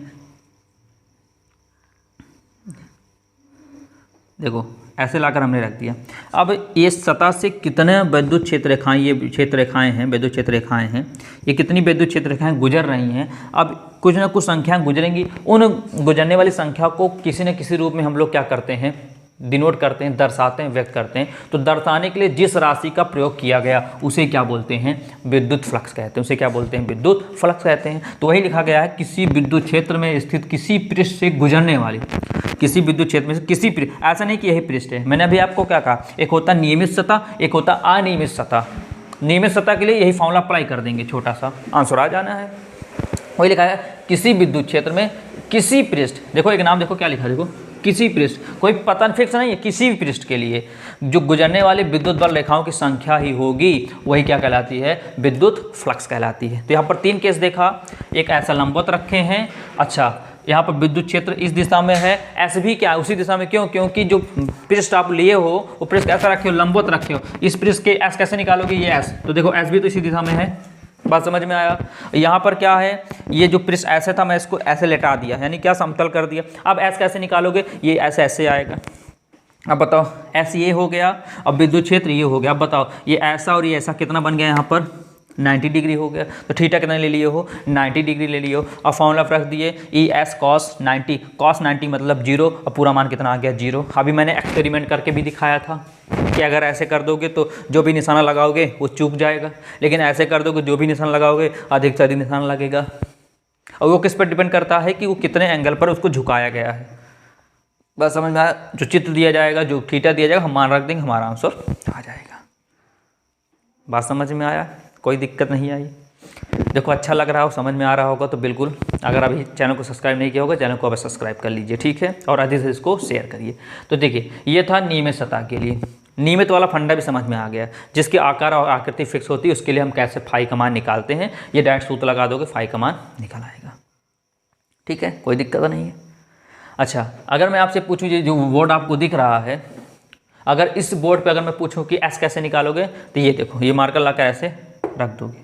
देखो ऐसे लाकर हमने रख दिया। अब ये सतह से कितने विद्युत क्षेत्र रेखाएं, ये क्षेत्र रेखाएं हैं, विद्युत क्षेत्र रेखाएं हैं, ये कितनी विद्युत क्षेत्र रेखाएं गुजर रही हैं। अब कुछ ना कुछ संख्याएं गुजरेंगी, उन गुजरने वाली संख्या को किसी न किसी रूप में हम लोग क्या करते हैं, डिनोट करते हैं, दर्शाते हैं, व्यक्त करते हैं। तो दर्शाने के लिए जिस राशि का प्रयोग किया गया उसे क्या बोलते हैं, विद्युत फ्लक्स कहते हैं। उसे क्या बोलते हैं, विद्युत फ्लक्स कहते हैं। तो वही लिखा गया है, किसी विद्युत क्षेत्र में स्थित किसी पृष्ठ से गुजरने वाली, किसी विद्युत क्षेत्र में से किसी पृष्ठ, ऐसा नहीं कि यही पृष्ठ है। मैंने अभी आपको क्या कहा, एक होता नियमित सतह, एक होता अनियमित सतह। नियमित सतह के लिए यही फॉर्मूला अप्लाई कर देंगे, छोटा सा आंसर आ जाना है। वही लिखा है किसी विद्युत क्षेत्र में किसी पृष्ठ, देखो एक नाम देखो क्या लिखा, देखो किसी पृष्ठ, कोई पतन फिक्स नहीं है, किसी भी पृष्ठ के लिए जो गुजरने वाली विद्युत बल रेखाओं की संख्या ही होगी वही क्या कहलाती है, विद्युत फ्लक्स कहलाती है। तो यहाँ पर 3 केस देखा, एक ऐसा लंबवत रखे हैं, अच्छा यहाँ पर विद्युत क्षेत्र इस दिशा में है, एस भी क्या है उसी दिशा में, क्यों, क्योंकि जो पृष्ठ आप लिए हो वो पृष्ठ ऐसा रखे हो, लंबवत रखे हो, इस पृष्ठ के एस कैसे निकालोगे, ये एस, तो देखो एस भी तो इसी दिशा में है, बात समझ में आया। यहाँ पर क्या है, ये जो पृष्ठ ऐसे था मैं इसको ऐसे लेटा दिया, यानी क्या समतल कर दिया। अब एस कैसे निकालोगे, ये ऐसे ऐसे आएगा। अब बताओ एस ये हो गया, अब विद्युत क्षेत्र ये हो गया। अब बताओ ये ऐसा और ये ऐसा कितना बन गया, यहाँ पर 90 डिग्री हो गया। तो थीटा कितना ले लिए हो, 90 डिग्री ले लिए हो। अब फॉर्मूला रख दिए ई एस कॉस 90, कॉस 90 मतलब 0, अब पूरा मान कितना आ गया 0। अभी मैंने एक्सपेरिमेंट करके भी दिखाया था कि अगर ऐसे कर दोगे तो जो भी निशाना लगाओगे वो चूक जाएगा, लेकिन ऐसे कर दोगे जो भी निशाना लगाओगे अधिक से अधिक निशाना लगेगा। और वो किस पर डिपेंड करता है कि वो कितने एंगल पर उसको झुकाया गया है। बस समझ में आया, जो चित्र दिया जाएगा, जो थीटा दिया जाएगा, हम मान रख देंगे, हमारा आंसर आ जाएगा। बात समझ में आया, कोई दिक्कत नहीं आई। देखो अच्छा लग रहा हो, समझ में आ रहा होगा तो बिल्कुल, अगर अभी चैनल को सब्सक्राइब नहीं किया होगा चैनल को अब सब्सक्राइब कर लीजिए, ठीक है, और अधिक से इसको शेयर करिए। तो देखिए ये था नियमित सतह के लिए, नियमित वाला फंडा भी समझ में आ गया। जिसके आकार और आकृति फिक्स होती है उसके लिए हम कैसे फाई का मान निकालते हैं, ये डायरेक्ट सूत्र लगा दोगे फाई का मान निकल आएगा, ठीक है, कोई दिक्कत नहीं है। अच्छा अगर मैं आपसे पूछूँ जो बोर्ड आपको दिख रहा है, अगर इस बोर्ड पे अगर मैं पूछूं कि एस कैसे निकालोगे, तो ये देखो ये मार्कर लाकर ऐसे रख दोगे,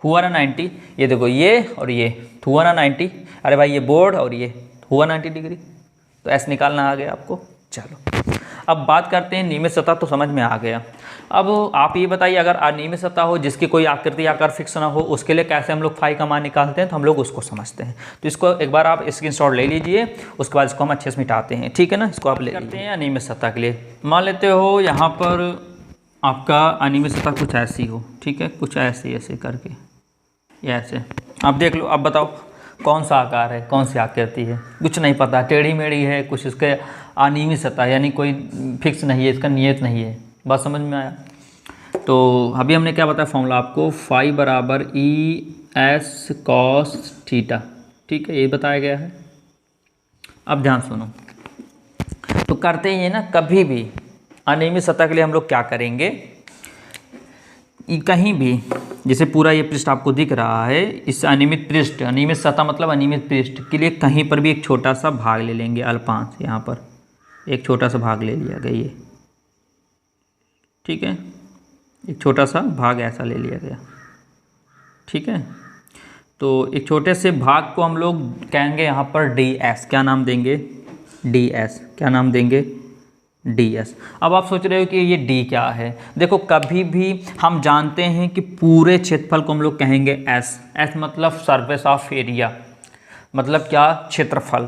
हुआ ना 90, ये देखो ये और ये हुआ ना 90, अरे भाई ये बोर्ड और ये हुआ 90 डिग्री, तो एस निकालना आ गया आपको। चलो अब बात करते हैं नियमित सतह, तो समझ में आ गया। अब आप ये बताइए अगर अनियमित सतह हो जिसकी कोई आकृति आकार फिक्स ना हो, उसके लिए कैसे हम लोग फाई का मान निकालते हैं, तो हम लोग उसको समझते हैं। तो इसको एक बार आप स्क्रीनशॉट ले लीजिए, उसके बाद इसको हम अच्छे से मिटाते हैं, ठीक है ना। इसको आप ले करते हैं अनियमित सतह के लिए। मान लेते हो यहाँ पर आपका अनियमित सतह कुछ ऐसी हो, ठीक है, कुछ ऐसे ऐसे करके, ये ऐसे आप देख लो। अब बताओ कौन सा आकार है, कौन सी आकृति है, कुछ नहीं पता, टेढ़ी मेढ़ी है, कुछ इसके अनियमित सतह यानी कोई फिक्स नहीं है, इसका नियत नहीं है। बात समझ में आया। तो अभी हमने क्या बताया फॉर्मूला आपको, फाई बराबर ई एस कॉस थीटा, ठीक है, ये बताया गया है। अब ध्यान सुनो, तो करते ही है ना, कभी भी अनियमित सतह के लिए हम लोग क्या करेंगे, कहीं भी जैसे पूरा ये पृष्ठ आपको दिख रहा है, इस अनियमित पृष्ठ, अनियमित सतह मतलब अनियमित पृष्ठ के लिए कहीं पर भी एक छोटा सा भाग ले लेंगे, अल्पांश, यहाँ पर एक छोटा सा भाग ले लिया गया ये, ठीक है, एक छोटा सा भाग ऐसा ले लिया गया, ठीक है। तो एक छोटे से भाग को हम लोग कहेंगे यहाँ पर डी एस, क्या नाम देंगे, डी एस, क्या नाम देंगे, डी एस। अब आप सोच रहे हो कि ये डी क्या है, देखो कभी भी हम जानते हैं कि पूरे क्षेत्रफल को हम लोग कहेंगे एस, एस मतलब सरफेस ऑफ एरिया, मतलब क्या, क्षेत्रफल।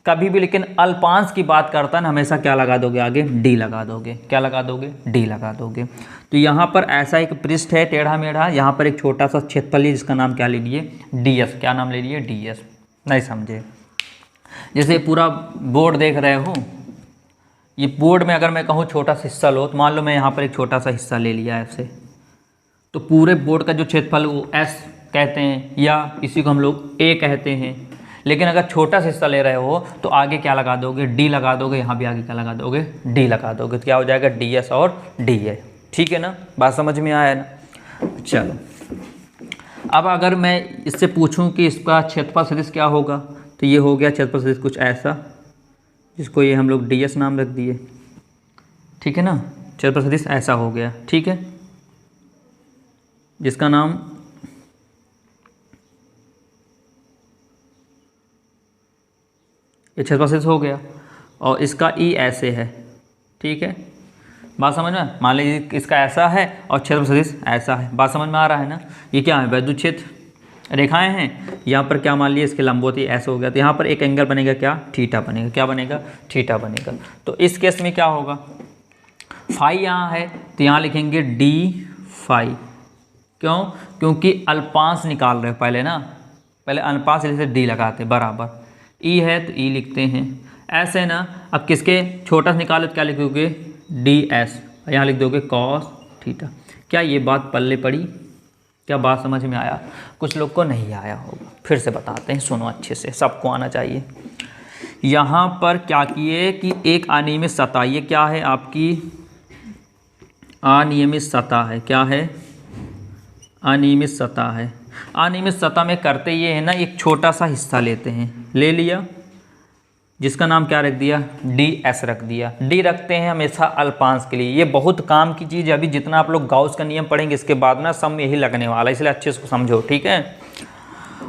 कभी भी लेकिन अल्पांश की बात करता है ना, हमेशा क्या लगा दोगे आगे, डी लगा दोगे, क्या लगा दोगे, डी लगा दोगे। तो यहाँ पर ऐसा एक पृष्ठ है टेढ़ा मेढ़ा, यहाँ पर एक छोटा सा क्षेत्रफल है जिसका नाम क्या ले लिए, डी एस, क्या नाम ले लिए, डी एस। नहीं समझे, जैसे पूरा बोर्ड देख रहे हो, ये बोर्ड में अगर मैं कहूँ छोटा सा हिस्सा लो, तो मान लो मैं यहाँ पर एक छोटा सा हिस्सा ले लिया ऐसे, तो पूरे बोर्ड का जो क्षेत्रफल वो एस कहते हैं, या इसी को हम लोग ए कहते हैं। लेकिन अगर छोटा सा हिस्सा ले रहे हो तो आगे क्या लगा दोगे, डी लगा दोगे, यहाँ भी आगे क्या लगा दोगे, डी लगा दोगे, तो क्या हो जाएगा, डी एस और डी ए, ठीक है ना। बात समझ में आया ना। चलो अब अगर मैं इससे पूछूं कि इसका क्षेत्रफल सदिश क्या होगा, तो ये हो गया क्षेत्रफल सदिश कुछ ऐसा, जिसको ये हम लोग डी एस नाम रख दिए, ठीक है ना। क्षेत्रफल सदिश ऐसा हो गया, ठीक है, जिसका नाम ये क्षेत्रफल सदिश हो गया, और इसका ई ऐसे है, ठीक है। बात समझ में, मान लीजिए इसका ऐसा है और क्षेत्रफल सदिश ऐसा है, बात समझ में आ रहा है ना। ये क्या है, वैद्युत क्षेत्र रेखाएं हैं, यहाँ पर क्या मान लिए इसके लंबवत ऐसे हो गया, तो यहाँ पर एक एंगल बनेगा क्या, थीटा बनेगा, क्या बनेगा, थीटा बनेगा। तो इस केस में क्या होगा, फाई यहाँ है तो यहाँ लिखेंगे डी फाई, क्यों, क्योंकि अल्पांश निकाल रहे हो पहले ना, पहले अल्पांश जैसे डी लगाते बराबर, ई है तो ई लिखते हैं ऐसे ना। अब किसके छोटा सा निकाले तो क्या लिखोगे, डी एस, यहाँ लिख दोगे कॉस थीटा। क्या ये बात पल्ले पड़ी, क्या बात समझ में आया, कुछ लोग को नहीं आया होगा, फिर से बताते हैं, सुनो अच्छे से, सबको आना चाहिए। यहाँ पर क्या किए कि एक अनियमित सतह, ये क्या है आपकी अनियमित सतह है, क्या है अनियमित सतह है। अनियमित सतह में करते ये है ना, एक छोटा सा हिस्सा लेते हैं, ले लिया, जिसका नाम क्या रख दिया, डी एस रख दिया। डी रखते हैं हमेशा अल्पांश के लिए, ये बहुत काम की चीज़ है। अभी जितना आप लोग गाउस का नियम पढ़ेंगे इसके बाद ना सब में यही लगने वाला है, इसलिए अच्छे से समझो, ठीक है।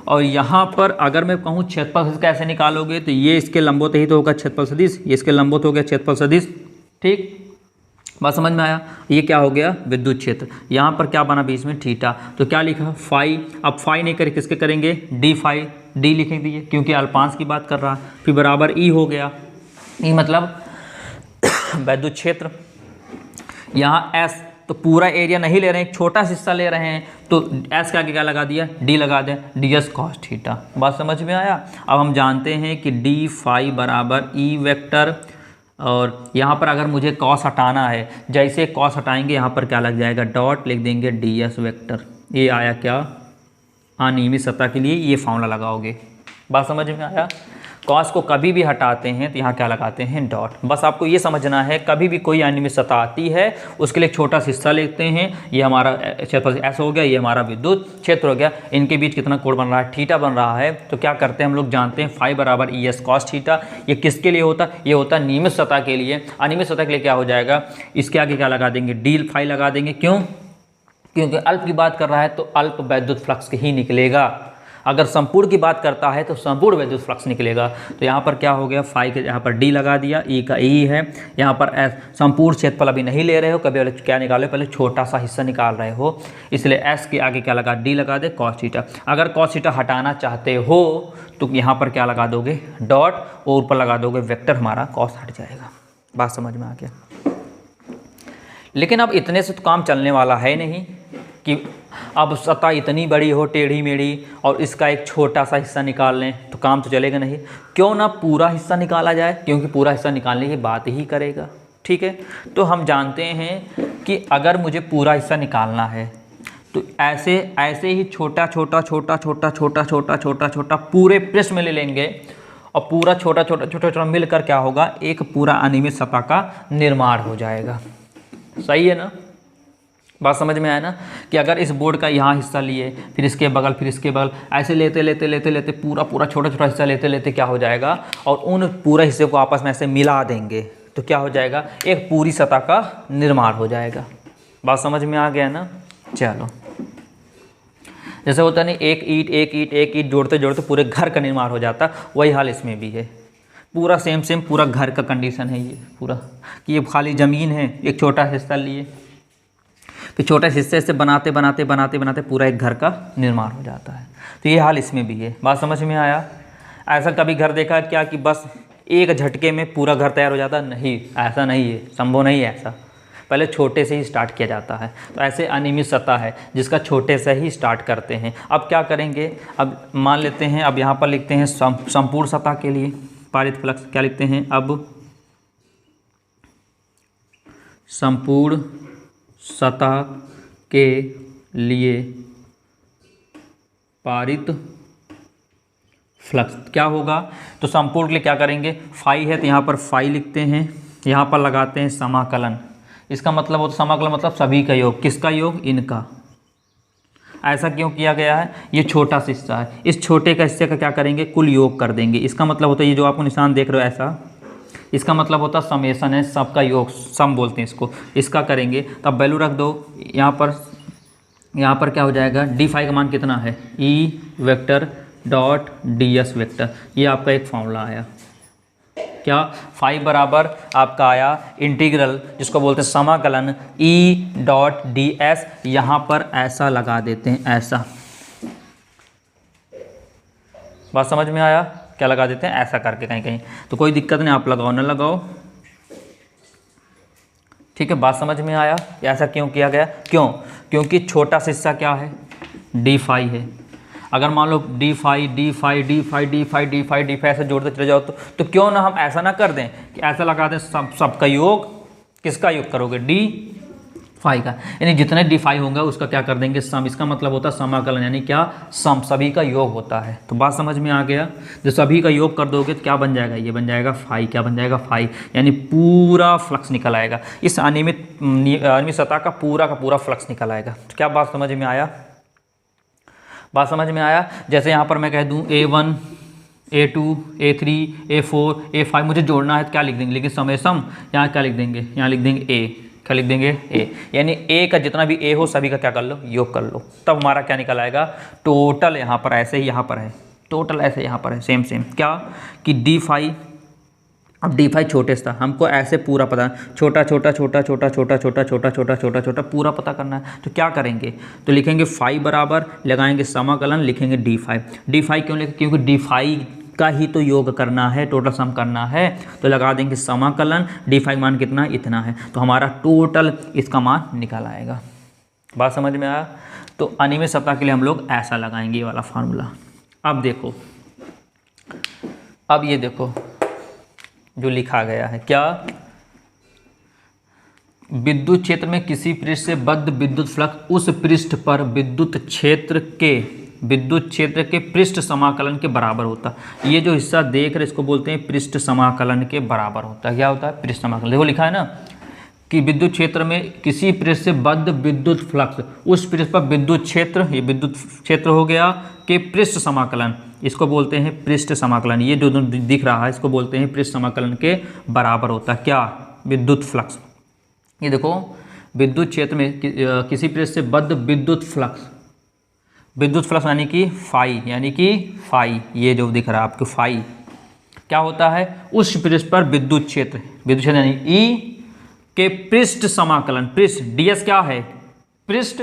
और यहाँ पर अगर मैं कहूँ क्षेत्रफल सदिश कैसे निकालोगे, तो ये इसके लंबवत ही तो होगा क्षेत्रफल सदिश, ये इसके लंबवत हो गया क्षेत्रफल सदिश, ठीक, बात समझ में आया। ये क्या हो गया, विद्युत क्षेत्र। यहाँ पर क्या बना बीच में, थीटा, तो क्या लिखा, फाई। अब फाई नहीं करे किसके करेंगे, डी फाई, डी लिख दिए क्योंकि अल्पांश की बात कर रहा है। फिर बराबर ई हो गया, ई मतलब विद्युत क्षेत्र। यहाँ एस, तो पूरा एरिया नहीं ले रहे हैं, एक छोटा सा हिस्सा ले रहे हैं, तो एस के आगे क्या लगा दिया, डी लगा दें, डी एस कॉस थीटा। बात समझ में आया। अब हम जानते हैं कि डी फाई बराबर ई वेक्टर, और यहाँ पर अगर मुझे कॉस हटाना है, जैसे कॉस हटाएंगे यहाँ पर क्या लग जाएगा, डॉट लिख देंगे डी एस वेक्टर। ये आया क्या, अनियमित सतह के लिए ये फॉर्मूला लगाओगे। बात समझ में आया। कॉस को कभी भी हटाते हैं तो यहाँ क्या लगाते हैं, डॉट। बस आपको ये समझना है, कभी भी कोई अनियमित सतह आती है उसके लिए एक छोटा सा हिस्सा लेते हैं। ये हमारा क्षेत्रफल ऐसा हो गया, ये हमारा विद्युत क्षेत्र हो गया, इनके बीच कितना कोण बन रहा है, थीटा बन रहा है। तो क्या करते हैं हम लोग जानते हैं, फाई बराबर ई एस कॉस थीटा। ये किसके लिए होता है, ये होता है नियमित सतह के लिए। अनियमित सतह के लिए क्या हो जाएगा, इसके आगे क्या लगा देंगे, डी फाई लगा देंगे। क्यों, क्योंकि अल्प की बात कर रहा है तो अल्प वैद्युत फ्लक्स ही निकलेगा। अगर संपूर्ण की बात करता है तो संपूर्ण वैद्युत फ्लक्स निकलेगा। तो यहाँ पर क्या हो गया, फाई के यहाँ पर डी लगा दिया, ई का ई है, यहाँ पर एस। संपूर्ण क्षेत्रफल अभी नहीं ले रहे हो, कभी क्या निकाले, पहले छोटा सा हिस्सा निकाल रहे हो, इसलिए एस के आगे क्या लगा, डी लगा दे, कॉस थीटा। अगर कॉस थीटा हटाना चाहते हो तो यहाँ पर क्या लगा दोगे, डॉट, और ऊपर लगा दोगे वेक्टर, हमारा कॉस हट जाएगा। बात समझ में आ गया। लेकिन अब इतने से तो काम चलने वाला है नहीं कि अब सतह इतनी बड़ी हो टेढ़ी मेढ़ी और इसका एक छोटा सा हिस्सा निकाल लें, तो काम तो चलेगा नहीं। क्यों ना पूरा हिस्सा निकाला जाए, क्योंकि पूरा हिस्सा निकालने की बात ही करेगा, ठीक है। तो हम जानते हैं कि अगर मुझे पूरा हिस्सा निकालना है तो ऐसे ऐसे ही छोटा छोटा छोटा छोटा छोटा छोटा छोटा छोटा पूरे पृष्ठ में ले लेंगे, और पूरा छोटा छोटा छोटा छोटा मिलकर क्या होगा, एक पूरा अनियमित सतह का निर्माण हो जाएगा। सही है ना, बात समझ में आया ना। कि अगर इस बोर्ड का यहाँ हिस्सा लिए, फिर इसके बगल, फिर इसके बगल, ऐसे लेते लेते लेते लेते पूरा पूरा छोटा छोटा हिस्सा लेते लेते क्या हो जाएगा, और उन पूरे हिस्से को आपस में ऐसे मिला देंगे तो क्या हो जाएगा, एक पूरी सतह का निर्माण हो जाएगा। बात समझ में आ गया ना। चलो, जैसे होता नहीं एक ईंट एक ईंट एक ईंट जोड़ते जोड़ते पूरे घर का निर्माण हो जाता, वही हाल इसमें भी है। पूरा सेम सेम पूरा घर का कंडीशन है ये पूरा, कि ये खाली ज़मीन है, एक छोटा हिस्सा लिए, फिर छोटे हिस्से से बनाते बनाते बनाते बनाते पूरा एक घर का निर्माण हो जाता है। तो ये हाल इसमें भी है। बात समझ में आया। ऐसा कभी घर देखा क्या कि बस एक झटके में पूरा घर तैयार हो जाता, नहीं, ऐसा नहीं है, संभव नहीं है ऐसा। पहले छोटे से ही स्टार्ट किया जाता है। तो ऐसे अनियमित सतह है जिसका छोटे से ही स्टार्ट करते हैं। अब क्या करेंगे, अब मान लेते हैं, अब यहाँ पर लिखते हैं संपूर्ण सतह के लिए पारित फ्लक्स, क्या लिखते हैं, अब संपूर्ण सतह के लिए पारित फ्लक्स क्या होगा। तो संपूर्ण के लिए क्या करेंगे, फाई है तो यहाँ पर फाई लिखते हैं, यहाँ पर लगाते हैं समाकलन। इसका मतलब होता, समाकलन मतलब सभी का योग, किसका योग, इनका। ऐसा क्यों किया गया है, ये छोटा सा हिस्सा है, इस छोटे का हिस्से का क्या करेंगे, कुल योग कर देंगे। इसका मतलब होता है ये जो आपको निशान देख रहे हो ऐसा, इसका मतलब होता है समेशन है, सबका योग, सम बोलते हैं इसको। इसका करेंगे तब वैल्यू रख दो यहाँ पर क्या हो जाएगा, डी फाई का मान कितना है, E vector dot D S vector. ये आपका एक फॉर्मूला आया, क्या, फाई बराबर आपका आया इंटीग्रल, जिसको बोलते हैं समाकलन, ई डॉट डी एस। यहाँ पर ऐसा लगा देते हैं, ऐसा। बात समझ में आया, क्या लगा देते हैं, ऐसा करके कहीं कहीं। तो कोई दिक्कत नहीं, आप लगाओ ना लगाओ, ठीक है। बात समझ में आया। ऐसा क्यों किया गया, क्योंकि छोटा सा हिस्सा क्या है, डी फाई है। अगर मान लो D phi D phi D phi D phi D phi D phi ऐसे जोड़ते चले जाओ, तो क्यों ना हम ऐसा ना कर दें कि ऐसा लगा दें सबका योग, किसका योग करोगे, डी फाई का, यानी जितने डी फाई होंगे उसका क्या कर देंगे सम। इसका मतलब होता है समाकलन, यानी क्या सम, सभी का योग होता है। तो बात समझ में आ गया। जो सभी का योग कर दोगे तो क्या बन जाएगा, ये बन जाएगा फाई। क्या बन जाएगा, फाई, यानी पूरा फ्लक्स निकल आएगा। इस अनियमित सतह का पूरा फ्लक्स निकल आएगा। तो क्या बात समझ में आया, बात समझ में आया। जैसे यहाँ पर मैं कह दूँ A1 A2 A3 A4 A5, मुझे जोड़ना है तो क्या लिख देंगे, लेकिन समेसम यहाँ क्या लिख देंगे, यहाँ लिख देंगे A, क्या लिख देंगे A, यानी A का जितना भी A हो सभी का क्या कर लो, योग कर लो। तब हमारा क्या निकल आएगा, टोटल यहाँ पर ऐसे ही यहाँ पर है, टोटल ऐसे यहाँ पर है सेम क्या कि डी फाई। अब डी फाई छोटे से था, हमको ऐसे पूरा पता, छोटा छोटा छोटा छोटा छोटा छोटा छोटा छोटा छोटा छोटा पूरा पता करना है। तो क्या करेंगे, तो लिखेंगे फाई बराबर, लगाएंगे समाकलन, लिखेंगे डी फाई। डी फाई क्यों लिखेंगे, क्योंकि डी फाई का ही तो योग करना है, टोटल सम करना है। तो लगा देंगे समाकलन, डी फाई मान कितना, इतना है। तो हमारा टोटल इसका मान निकल आएगा। बात समझ में आया। तो अनियमित सतह के लिए हम लोग ऐसा लगाएंगे ये वाला फार्मूला। अब देखो, अब ये देखो जो लिखा गया है, क्या विद्युत क्षेत्र में किसी पृष्ठ से बद्ध विद्युत फ्लक्स उस पृष्ठ पर विद्युत क्षेत्र के पृष्ठ समाकलन के बराबर होता है। ये जो हिस्सा देख रहे इसको बोलते हैं पृष्ठ समाकलन के बराबर होता है। क्या होता है, पृष्ठ समाकलन। देखो लिखा है ना कि विद्युत क्षेत्र में किसी पृष्ठ से बद्ध विद्युत फ्लक्स उस पृष्ठ पर विद्युत क्षेत्र, ये विद्युत क्षेत्र हो गया, के पृष्ठ समाकलन, इसको बोलते हैं पृष्ठ समाकलन। ये जो दिख रहा है इसको बोलते हैं पृष्ठ समाकलन के बराबर होता है। क्या, विद्युत फ्लक्स। ये देखो विद्युत क्षेत्र में किसी पृष्ठ से बद्ध विद्युत फ्लक्स, विद्युत फ्लक्स यानी कि फाई, ये जो दिख रहा है आपको फाई, क्या होता है, उस पृष्ठ पर विद्युत क्षेत्र यानी ई के पृष्ठ समाकलन, पृष्ठ ds क्या है, पृष्ठ,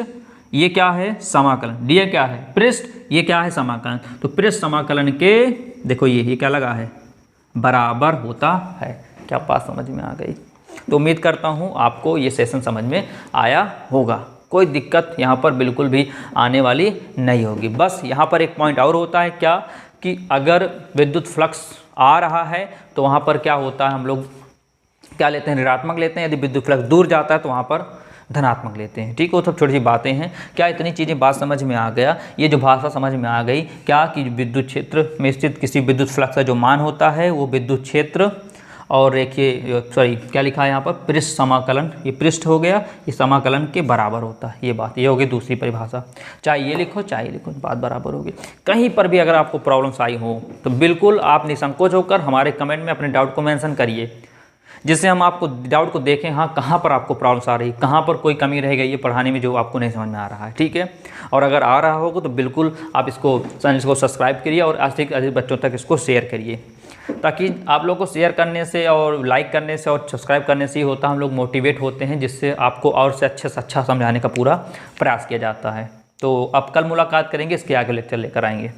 ये क्या है समाकलन, ds क्या है पृष्ठ, ये क्या है समाकलन। तो पृष्ठ समाकलन के देखो ये क्या लगा है, बराबर होता है। क्या बात समझ में आ गई। तो उम्मीद करता हूँ आपको ये सेशन समझ में आया होगा। कोई दिक्कत यहाँ पर बिल्कुल भी आने वाली नहीं होगी। बस यहाँ पर एक पॉइंट और होता है, क्या कि अगर विद्युत फ्लक्स आ रहा है तो वहाँ पर क्या होता है, हम लोग क्या लेते हैं, ऋणात्मक लेते हैं। यदि विद्युत फ्लक्स दूर जाता है तो वहाँ पर धनात्मक लेते हैं। ठीक है, वो सब छोटी सी बातें हैं। क्या इतनी चीज़ें बात समझ में आ गया, ये जो भाषा समझ में आ गई, क्या कि विद्युत क्षेत्र में स्थित किसी विद्युत फ्लक्स का जो मान होता है वो विद्युत क्षेत्र, और देखिए सॉरी क्या लिखा है यहाँ पर, पृष्ठ समाकलन, ये पृष्ठ हो गया, ये समाकलन के बराबर होता है। ये बात, ये होगी दूसरी परिभाषा। चाहे ये लिखो चाहे लिखो, बात बराबर होगी। कहीं पर भी अगर आपको प्रॉब्लम्स आई हो तो बिल्कुल आप निसंकोच होकर हमारे कमेंट में अपने डाउट को मेंशन करिए, जिससे हम आपको डाउट को देखें, हाँ कहाँ पर आपको प्रॉब्लम्स आ रही, कहाँ पर कोई कमी रह गई है पढ़ाने में जो आपको नहीं समझ में आ रहा है। ठीक है, और अगर आ रहा होगा तो बिल्कुल आप इसको चैनल को सब्सक्राइब करिए और अधिक अधिक बच्चों तक इसको शेयर करिए, ताकि आप लोग को शेयर करने से और लाइक करने से और सब्सक्राइब करने से ही होता, हम लोग मोटिवेट होते हैं, जिससे आपको और से अच्छा समझाने का पूरा प्रयास किया जाता है। तो अब कल मुलाकात करेंगे, इसके आगे लेक्चर लेकर आएंगे।